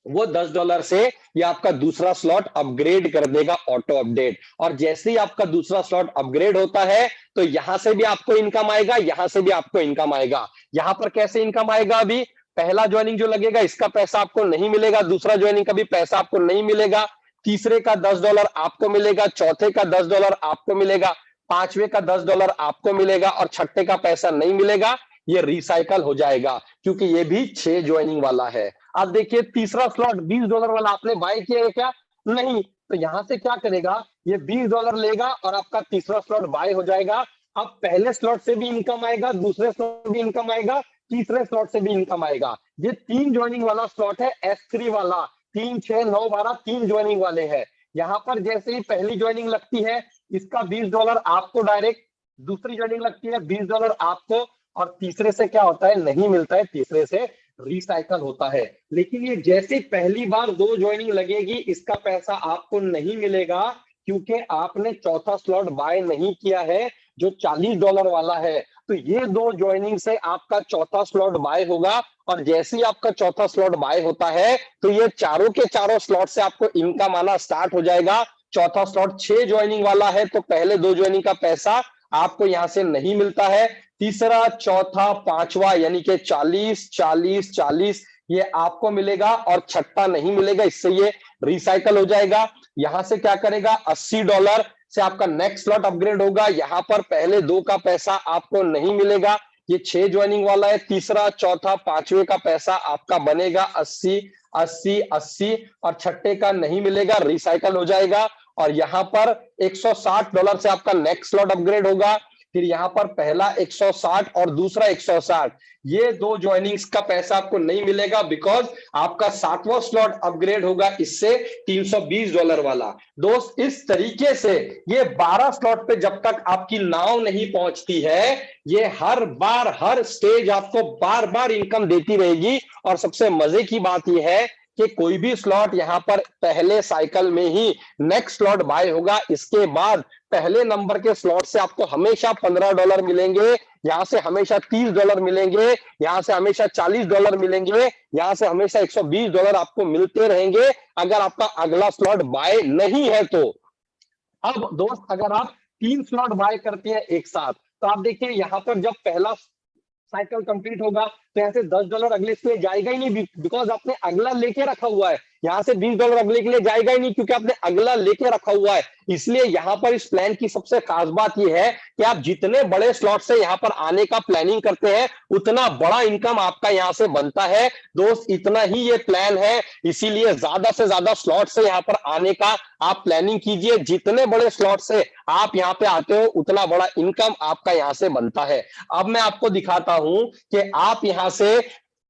वो $10 से ये आपका दूसरा स्लॉट अपग्रेड कर देगा, ऑटो अपडेट। और जैसे ही आपका दूसरा स्लॉट अपग्रेड होता है, तो यहां से भी आपको इनकम आएगा, यहां से भी आपको इनकम आएगा। यहां पर कैसे इनकम आएगा, अभी पहला ज्वाइनिंग जो लगेगा इसका पैसा आपको नहीं मिलेगा, दूसरा ज्वाइनिंग का भी पैसा आपको नहीं मिलेगा, तीसरे का $10 आपको मिलेगा, चौथे का $10 आपको मिलेगा, पांचवे का $10 आपको मिलेगा और छठे का पैसा नहीं मिलेगा। ये रिसाइकल हो जाएगा क्योंकि ये भी 6 ज्वाइनिंग वाला है। अब देखिए तीसरा स्लॉट $20 वाला आपने बाय किया है क्या? नहीं। तो यहां से क्या करेगा, ये $20 लेगा और आपका तीसरा स्लॉट बाय हो जाएगा। अब पहले स्लॉट से भी इनकम आएगा, दूसरे स्लॉट भी इनकम आएगा, तीसरे स्लॉट से भी इनकम आएगा। ये 3 ज्वाइनिंग वाला स्लॉट है, S3 वाला। 3, 6, 9, 12 3 ज्वाइनिंग वाले हैं। यहाँ पर जैसे ही पहली ज्वाइनिंग लगती है, इसका $20 आपको डायरेक्ट, दूसरी ज्वाइनिंग लगती है $20 आपको, और तीसरे से क्या होता है, नहीं मिलता है, तीसरे से रिसाइकल होता है। लेकिन ये जैसे पहली बार 2 ज्वाइनिंग लगेगी, इसका पैसा आपको नहीं मिलेगा क्योंकि आपने चौथा स्लॉट बाय नहीं किया है जो $40 वाला है। तो ये 2 ज्वाइनिंग से आपका चौथा स्लॉट बाय होगा, और जैसे ही आपका चौथा स्लॉट बाय होता है, तो ये चारों के चारों स्लॉट से आपको इनकम आना स्टार्ट हो जाएगा। चौथा स्लॉट 6 ज्वाइनिंग वाला है, तो पहले 2 ज्वाइनिंग का पैसा आपको यहां से नहीं मिलता है। तीसरा, चौथा, पांचवा यानी कि 40, 40, 40 ये आपको मिलेगा और छठा नहीं मिलेगा, इससे ये रिसाइकल हो जाएगा। यहां से क्या करेगा, $80 से आपका नेक्स्ट स्लॉट अपग्रेड होगा। यहां पर पहले 2 का पैसा आपको नहीं मिलेगा, ये 6 ज्वाइनिंग वाला है। तीसरा, चौथा, पांचवे का पैसा आपका बनेगा 80, 80, 80 और छठे का नहीं मिलेगा, रिसाइकल हो जाएगा। और यहां पर $160 से आपका नेक्स्ट स्लॉट अपग्रेड होगा। फिर यहां पर पहला 160 और दूसरा 160, ये 2 ज्वाइनिंग्स का पैसा आपको नहीं मिलेगा बिकॉज आपका 7वां स्लॉट अपग्रेड होगा इससे $320 वाला। दोस्त इस तरीके से ये 12 स्लॉट पे जब तक आपकी नाव नहीं पहुंचती है, ये हर बार हर स्टेज आपको बार बार इनकम देती रहेगी। और सबसे मजे की बात यह है कि कोई भी स्लॉट यहां पर पहले साइकिल में ही नेक्स्ट स्लॉट बाय होगा, इसके बाद पहले नंबर के स्लॉट से आपको हमेशा $15 मिलेंगे, यहां से हमेशा $30 मिलेंगे, यहां से हमेशा $40 मिलेंगे, यहां से हमेशा $120 आपको मिलते रहेंगे अगर आपका अगला स्लॉट बाय नहीं है तो। अब दोस्त अगर आप 3 स्लॉट बाय करते हैं एक साथ, तो आप देखिए यहां पर जब पहला साइकिल कंप्लीट होगा, तो यहाँ से $10 अगले के लिए जाएगा ही नहीं, बिकॉज आपने अगला लेके रखा हुआ है। यहाँ से $20 अगले के लिए जाएगा ही नहीं क्योंकि आपने अगला लेके रखा हुआ है। इसलिए यहाँ पर इस प्लान की सबसे खास बात यह है कि आप जितने बड़े स्लॉट से यहाँ पर आने का प्लानिंग करते हैं उतना बड़ा इनकम आपका यहाँ से बनता है। दोस्त इतना ही ये प्लान है, इसीलिए ज्यादा से ज्यादा स्लॉट से यहाँ पर आने का आप प्लानिंग कीजिए। जितने बड़े स्लॉट से आप यहाँ पे आते हो उतना बड़ा इनकम आपका यहाँ से बनता है। अब मैं आपको दिखाता हूं कि आप यहाँ से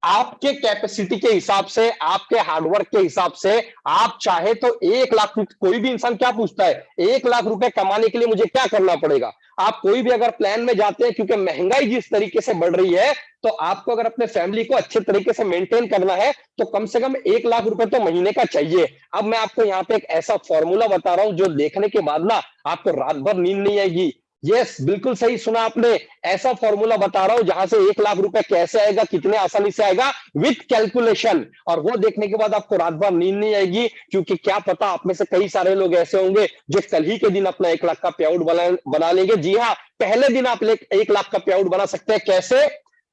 आपके कैपेसिटी के हिसाब से, आपके हार्डवर्क के हिसाब से आप चाहे तो 1 लाख, कोई भी इंसान क्या पूछता है 1 लाख रुपए कमाने के लिए मुझे क्या करना पड़ेगा। आप कोई भी अगर प्लान में जाते हैं, क्योंकि महंगाई जिस तरीके से बढ़ रही है, तो आपको अगर अपने फैमिली को अच्छे तरीके से मेंटेन करना है तो कम से कम 1 लाख रुपए तो महीने का चाहिए। अब मैं आपको यहाँ पे एक ऐसा फॉर्मूला बता रहा हूं जो देखने के बाद ना आपको रात भर नींद नहीं आएगी। यस, बिल्कुल सही सुना आपने, ऐसा फॉर्मूला बता रहा हूं जहां से 1 लाख रुपए कैसे आएगा, कितने आसानी से आएगा, विथ कैलकुलेशन। और वो देखने के बाद आपको रात भर नींद नहीं आएगी, क्योंकि क्या पता आप में से कई सारे लोग ऐसे होंगे जो कल ही के दिन अपना 1 लाख का पे आउट बना लेंगे। जी हाँ, पहले दिन आप 1 लाख का पे आउट बना सकते हैं। कैसे?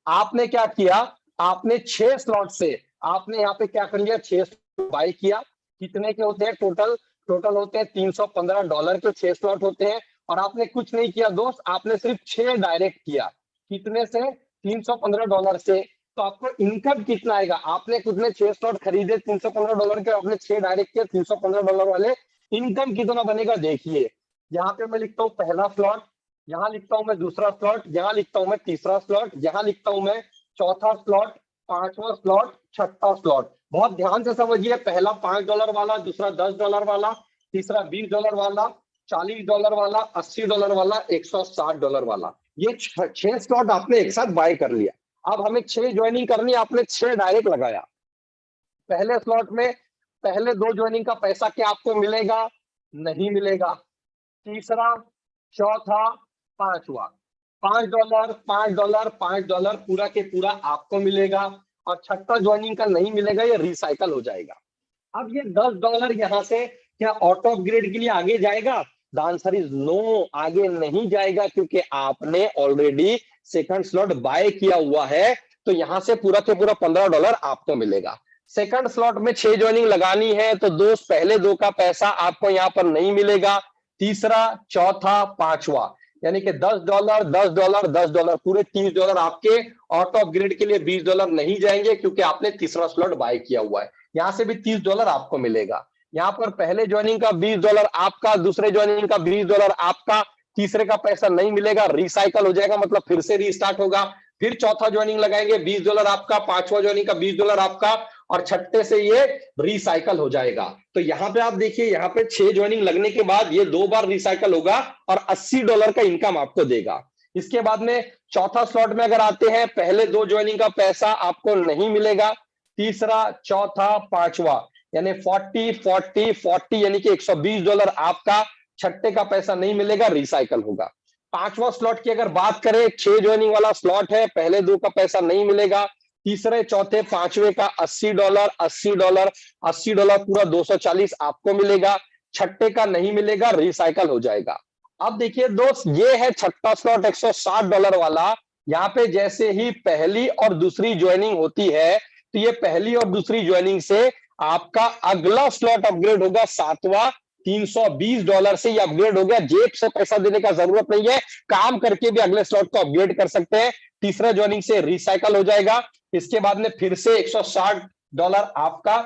आपने क्या किया, आपने 6 स्लॉट से आपने यहाँ पे क्या कर लिया, 6 बाय किया। कितने के होते हैं टोटल होते हैं $315 के 6 स्लॉट होते हैं। और आपने कुछ नहीं किया दोस्त, आपने सिर्फ 6 डायरेक्ट किया। कितने से? $315 से। तो आपको इनकम कितना आएगा? आपने कितने 6 स्लॉट खरीदे $315 के, आपने 6 डायरेक्ट किए $315 वाले। इनकम कितना बनेगा देखिए, यहाँ पे मैं लिखता हूँ पहला स्लॉट, यहाँ लिखता हूँ मैं दूसरा स्लॉट, यहाँ लिखता हूँ मैं तीसरा स्लॉट, यहाँ लिखता हूँ मैं चौथा स्लॉट, पांचवा स्लॉट, छठा स्लॉट। बहुत ध्यान से समझिए, पहला $5 वाला, दूसरा $10 वाला, तीसरा $20 वाला, $40 वाला, $80 वाला, $160 वाला। ये 6 स्लॉट आपने एक साथ बाय कर लिया। अब हमें 6 ज्वाइनिंग करनी है, आपने 6 डायरेक्ट लगाया। पहले स्लॉट में पहले 2 ज्वाइनिंग का पैसा क्या आपको मिलेगा? नहीं मिलेगा। तीसरा, चौथा, पांचवा, $5 $5 $5 पूरा के पूरा आपको मिलेगा। और छठा ज्वाइनिंग का नहीं मिलेगा, ये रिसाइकल हो जाएगा। अब ये $10 यहाँ से क्या आउट ऑफ ग्रिड के लिए आगे जाएगा? द आंसर इज नो, आगे नहीं जाएगा, क्योंकि आपने ऑलरेडी सेकंड स्लॉट बाय किया हुआ है। तो यहां से पूरा के पूरा $15 आपको मिलेगा। सेकंड स्लॉट में 6 ज्वाइनिंग लगानी है, तो दोस्त पहले 2 का पैसा आपको यहाँ पर नहीं मिलेगा। तीसरा, चौथा, पांचवा, यानी कि $10 $10 $10 पूरे $30 आपके आउट ऑफ ग्रिड के लिए $20 नहीं जाएंगे, क्योंकि आपने तीसरा स्लॉट बाय किया हुआ है। यहां से भी $30 आपको मिलेगा। यहाँ पर पहले ज्वाइनिंग का $20 आपका, दूसरे ज्वाइनिंग का $20 आपका, तीसरे का पैसा नहीं मिलेगा, रिसाइकल हो जाएगा, मतलब फिर से रीस्टार्ट होगा। फिर चौथा ज्वाइनिंग लगाएंगे, $20 आपका, पांचवा ज्वाइनिंग का $20 आपका, और छठे से ये रिसाइकल हो जाएगा। तो यहाँ पे आप देखिए, यहाँ पे 6 ज्वाइनिंग लगने के बाद ये 2 बार रिसाइकल होगा और $80 का इनकम आपको देगा। इसके बाद में चौथा स्लॉट में अगर आते हैं, पहले 2 ज्वाइनिंग का पैसा आपको नहीं मिलेगा। तीसरा, चौथा, पांचवा, यानी 40 40 40, यानी कि $120 आपका, छठे का पैसा नहीं मिलेगा, रिसाइकल होगा। पांचवा स्लॉट की अगर बात करें, 6 ज्वाइनिंग वाला स्लॉट है, पहले 2 का पैसा नहीं मिलेगा, तीसरे, चौथे, पांचवे का $80 $80 $80 पूरा 240 आपको मिलेगा, छठे का नहीं मिलेगा, रिसाइकल हो जाएगा। अब देखिए दोस्त, ये है छठा स्लॉट $160 वाला। यहाँ पे जैसे ही पहली और दूसरी ज्वाइनिंग होती है, तो ये पहली और दूसरी ज्वाइनिंग से आपका अगला स्लॉट अपग्रेड होगा, 7वां, $320 से ये अपग्रेड हो गया। जेब से पैसा देने का जरूरत नहीं है, काम करके भी अगले स्लॉट को अपग्रेड कर सकते हैं। तीसरा ज्वाइनिंग से रिसाइकल हो जाएगा। इसके बाद में फिर से $160 आपका,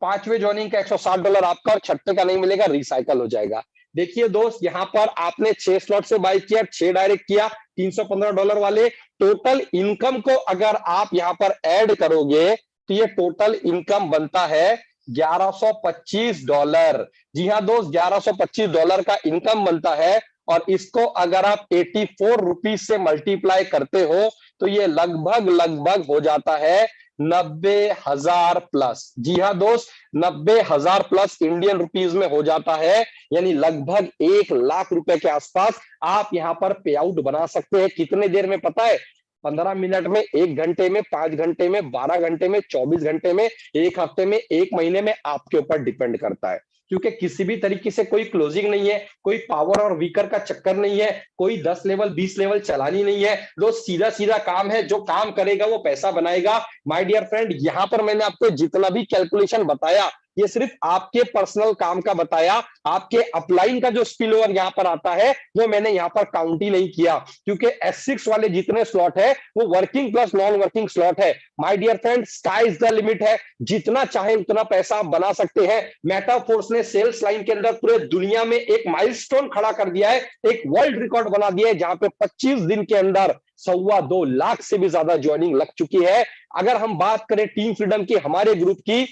पांचवें ज्वाइनिंग का $160 आपका, और छठे का नहीं मिलेगा, रिसाइकल हो जाएगा। देखिए दोस्त, यहाँ पर आपने 6 स्लॉट से बाय किया, 6 डायरेक्ट किया, $315 वाले। टोटल इनकम को अगर आप यहाँ पर ऐड करोगे तो ये टोटल इनकम बनता है $1125। जी हाँ दोस्त, $1125 का इनकम बनता है। और इसको अगर आप 84 रुपीज से मल्टीप्लाई करते हो तो ये लगभग हो जाता है 90,000 प्लस। जी हाँ दोस्त, 90,000 प्लस इंडियन रुपीज में हो जाता है, यानी लगभग 1 लाख रुपए के आसपास आप यहाँ पर पे आउट बना सकते हैं। कितने देर में पता है? 15 मिनट में, 1 घंटे में, 5 घंटे में, 12 घंटे में, 24 घंटे में, 1 हफ्ते में, 1 महीने में, आपके ऊपर डिपेंड करता है। क्योंकि किसी भी तरीके से कोई क्लोजिंग नहीं है, कोई पावर और वीकर का चक्कर नहीं है, कोई 10 लेवल 20 लेवल चलानी नहीं है। दोस्त सीधा सीधा काम है, जो काम करेगा वो पैसा बनाएगा। माय डियर फ्रेंड, यहां पर मैंने आपको जितना भी कैलकुलेशन बताया ये सिर्फ आपके पर्सनल काम का बताया। आपके अपलाइन का जो स्पिल ओवर यहां पर आता है वो मैंने यहां पर काउंट ही नहीं किया, क्योंकि S6 वाले जितने स्लॉट है वो working plus non working slot है। My dear friend, sky is the limit है, जितना चाहे उतना पैसा आप बना सकते हैं। मेटाफोर्स ने सेल्स लाइन के अंदर पूरे दुनिया में एक माइलस्टोन खड़ा कर दिया है, एक वर्ल्ड रिकॉर्ड बना दिया है, जहां पे 25 दिन के अंदर 2.25 लाख से भी ज्यादा ज्वाइनिंग लग चुकी है। अगर हम बात करें टीम फ्रीडम की, हमारे ग्रुप की,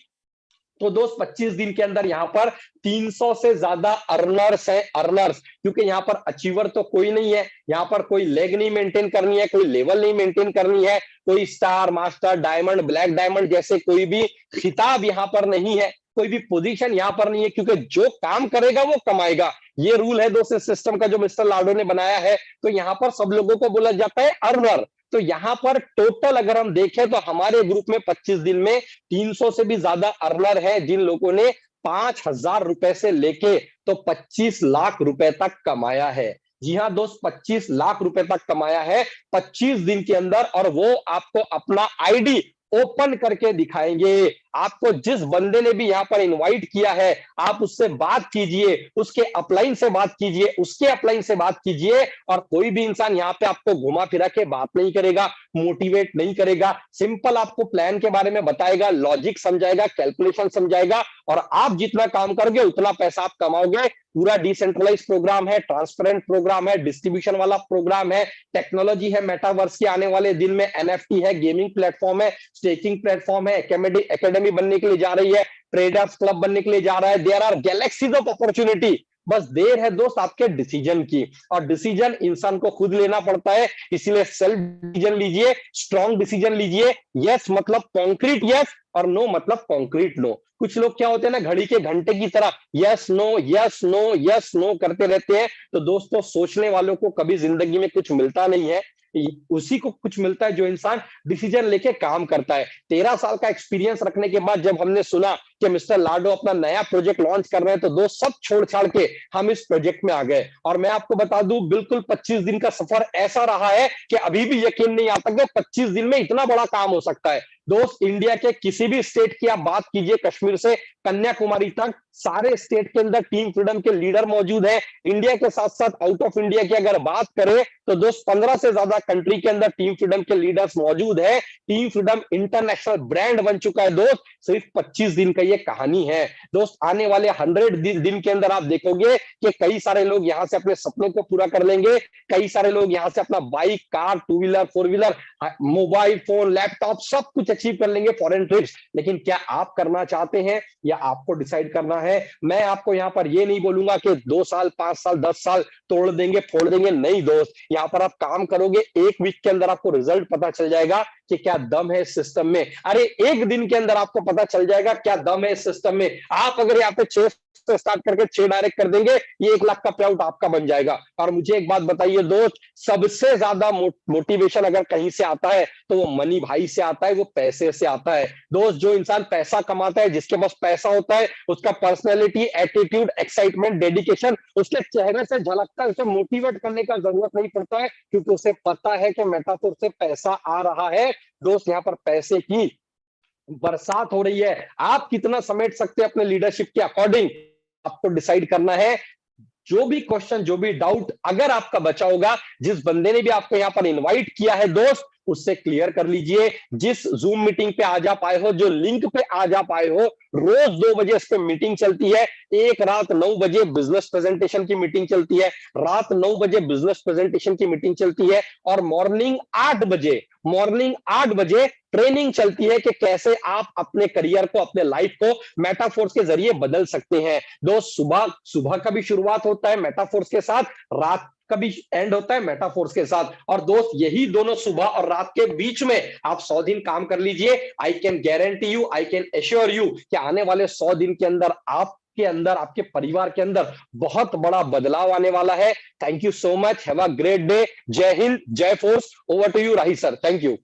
तो दोस्त 25 दिन के अंदर यहां पर 300 से ज्यादा अर्नर्स हैं, अर्नर्स। क्योंकि यहां पर अचीवर तो कोई नहीं है, यहां पर कोई लेग नहीं मेंटेन करनी है, कोई लेवल नहीं मेंटेन करनी है, कोई star, master, diamond, black diamond जैसे कोई भी खिताब यहां पर नहीं है, कोई भी पोजीशन यहां पर नहीं है, क्योंकि जो काम करेगा वो कमाएगा। ये रूल है दोस्त इस सिस्टम का जो मिस्टर लाडो ने बनाया है। तो यहां पर सब लोगों को बोला जाता है अर्नर। तो यहां पर टोटल अगर हम देखें तो हमारे ग्रुप में 25 दिन में 300 से भी ज्यादा अर्नर है, जिन लोगों ने 5,000 रुपए से लेके तो 25 लाख रुपए तक कमाया है। जी हाँ दोस्त, 25 लाख रुपए तक कमाया है 25 दिन के अंदर, और वो आपको अपना आईडी ओपन करके दिखाएंगे। आपको जिस बंदे ने भी यहां पर इनवाइट किया है, आप उससे बात कीजिए, उसके अपलाइन से बात कीजिए, उसके अपलाइन से बात कीजिए, और कोई भी इंसान यहां पे आपको घुमा फिरा के बात नहीं करेगा, मोटिवेट नहीं करेगा। सिंपल आपको प्लान के बारे में बताएगा, लॉजिक समझाएगा, कैलकुलेशन समझाएगा, और आप जितना काम करोगे उतना पैसा आप कमाओगे। पूरा डिसेंट्रलाइज प्रोग्राम है, ट्रांसपेरेंट प्रोग्राम है, डिस्ट्रीब्यूशन वाला प्रोग्राम है, टेक्नोलॉजी है, मेटावर्स के आने वाले दिन में NFT है, गेमिंग प्लेटफॉर्म है, स्टेकिंग प्लेटफॉर्म है, एकेडमी बनने के लिए जा रही है, ट्रेडर्स क्लब बनने के लिए जा रहा है। There are galaxies of opportunity, बस देर है दोस्त आपके डिसीजन की, और डिसीजन इंसान को खुद लेना पड़ता है। इसीलिए सेल्फ डिसीजन लीजिए, स्ट्रॉन्ग डिसीजन लीजिए। यस मतलब कॉन्क्रीट यस, और नो मतलब कॉन्क्रीट नो। कुछ लोग क्या होते हैं ना, घड़ी के घंटे की तरह yes no yes no yes no करते रहते हैं। तो दोस्तों, सोचने वालों को कभी जिंदगी में कुछ मिलता नहीं है, उसी को कुछ मिलता है जो इंसान डिसीजन लेके काम करता है। 13 साल का एक्सपीरियंस रखने के बाद जब हमने सुना कि मिस्टर लाडो अपना नया प्रोजेक्ट लॉन्च कर रहे हैं, तो दोस्त सब छोड़ छाड़ के हम इस प्रोजेक्ट में आ गए। और मैं आपको बता दूं, बिल्कुल 25 दिन का सफर ऐसा रहा है कि अभी भी यकीन नहीं आता कि 25 दिन में इतना बड़ा काम हो सकता है। दोस्त, इंडिया के किसी भी स्टेट की आप बात कीजिए, कश्मीर से कन्याकुमारी तक, सारे स्टेट के अंदर टीम फ्रीडम के लीडर मौजूद हैं। इंडिया के साथ साथ आउट ऑफ इंडिया की अगर बात करें तो दोस्त 15 से ज्यादा कंट्री के अंदर टीम फ्रीडम के लीडर्स मौजूद है। टीम फ्रीडम इंटरनेशनल ब्रांड बन चुका है दोस्त। सिर्फ 25 दिन का ये कहानी है दोस्त। आने वाले 100 दिन के अंदर आप देखोगे कि कई सारे लोग यहां से अपने सपनों को पूरा कर लेंगे। कई सारे लोग यहां से अपना bike, car, 2 wheeler, 4 wheeler, mobile phone, laptop सब कुछ अचीव कर लेंगे, फॉरेन ट्रिप्स। लेकिन क्या आप करना चाहते हैं या आपको डिसाइड करना है? मैं आपको यहां पर ये नहीं बोलूंगा कि 2 साल, 5 साल, 10 साल तोड़ देंगे, फोड़ देंगे। नहीं दोस्त, यहां पर आप काम करोगे, 1 वीक के अंदर आपको रिजल्ट पता चल जाएगा कि क्या दम है इस सिस्टम में। अरे 1 दिन के अंदर आपको पता चल जाएगा क्या दम है इस सिस्टम में। आप अगर यहाँ पे 6 से स्टार्ट करके 6 डायरेक्ट कर देंगे, ये 1 लाख का पे आउट आपका बन जाएगा। और मुझे एक बात बताइए दोस्त, सबसे ज्यादा मोटिवेशन अगर कहीं से आता है तो वो मनी भाई से आता है, वो पैसे से आता है। दोस्त, जो इंसान पैसा कमाता है, जिसके पास पैसा होता है, उसका पर्सनैलिटी, एटीट्यूड, एक्साइटमेंट, डेडिकेशन उसके चेहरे से झलकता है। उसे मोटिवेट करने का जरूरत नहीं पड़ता है, क्योंकि उसे पता है कि मेटाफोर से पैसा आ रहा है। दोस्त, यहाँ पर पैसे की बरसात हो रही है। आप कितना समेट सकते हैं अपने लीडरशिप के अकॉर्डिंग, आपको डिसाइड करना है। जो भी क्वेश्चन, जो भी डाउट अगर आपका बचा होगा, जिस बंदे ने भी आपको यहाँ पर इनवाइट किया है दोस्त, उससे क्लियर कर लीजिए। जिस जूम मीटिंग पे आज आप आए हो, जो लिंक पे आज आप आए हो, रोज 2 बजे इस पे मीटिंग चलती है। एक रात 9 बजे बिजनेस प्रेजेंटेशन की मीटिंग चलती है, रात 9 बजे बिजनेस प्रेजेंटेशन की मीटिंग चलती है, और मॉर्निंग 8 बजे ट्रेनिंग चलती है कि कैसे आप अपने करियर को, अपने लाइफ को मेटाफोर्स के जरिए बदल सकते हैं। दोस्त, सुबह का भी शुरुआत होता है मेटाफोर्स के साथ, रात का भी एंड होता है मेटाफोर्स के साथ। और दोस्त, यही दोनों सुबह और रात के बीच में आप 100 दिन काम कर लीजिए। I can guarantee you, I can assure you कि आने वाले 100 दिन के अंदर आपके अंदर, आपके परिवार के अंदर बहुत बड़ा बदलाव आने वाला है। Thank you so much, have a great day. जय हिंद, जय force. Over to you Rahi sir, thank you.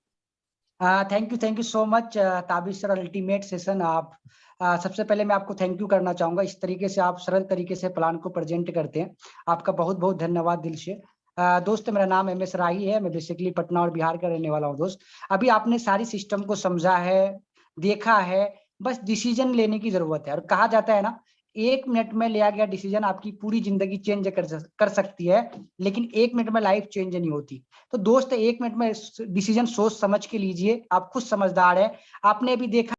Thank you so much Tabish sir. Ultimate session आप सबसे पहले मैं आपको थैंक यू करना चाहूंगा, इस तरीके से आप सरल तरीके से प्लान को प्रेजेंट करते हैं, आपका बहुत बहुत धन्यवाद दिल से। दोस्त मेरा नाम MS राही है, मैं बेसिकली पटना और बिहार का रहने वाला हूँ। दोस्त अभी आपने सारी सिस्टम को समझा है, देखा है, बस डिसीजन लेने की जरूरत है। और कहा जाता है ना, 1 मिनट में लिया गया डिसीजन आपकी पूरी जिंदगी चेंज कर सकती है, लेकिन 1 मिनट में लाइफ चेंज नहीं होती। तो दोस्त 1 मिनट में डिसीजन सोच समझ के लीजिए, आप खुद समझदार है, आपने भी देखा